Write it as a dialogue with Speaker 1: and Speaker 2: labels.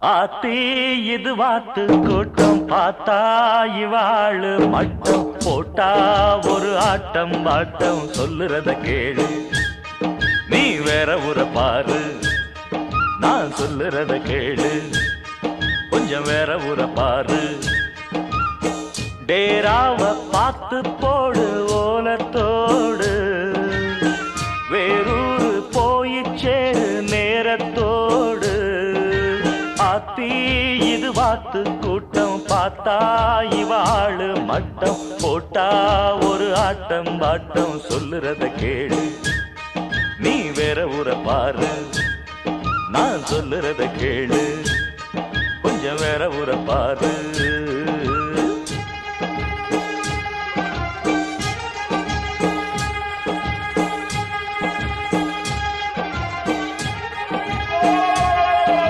Speaker 1: ஆத்தி இது வாத்து கூட்டம் பார்த்தா இவாளு மட்டம் போட்டா ஒரு ஆட்டம் பாட்டம் சொல்லுறத கேளு நீ வேற ஊர பாரு நான் சொல்லுறத கேளு கொஞ்சம் வேற ஊர பாரு டேராவ பார்த்து போடு ஓலத்தோடு வேறூரு போய் சேரு நேரத்தோடு ஆத்தி இது வாத்து கூட்டம் பார்த்தா இவாளு மட்டம் போட்டா ஒரு ஆட்டம் பாட்டம் சொல்லுறத கேளு நீ வேற ஊர பாரு நான் சொல்லுறத கேளு கொஞ்சம் வேற ஊர பாரு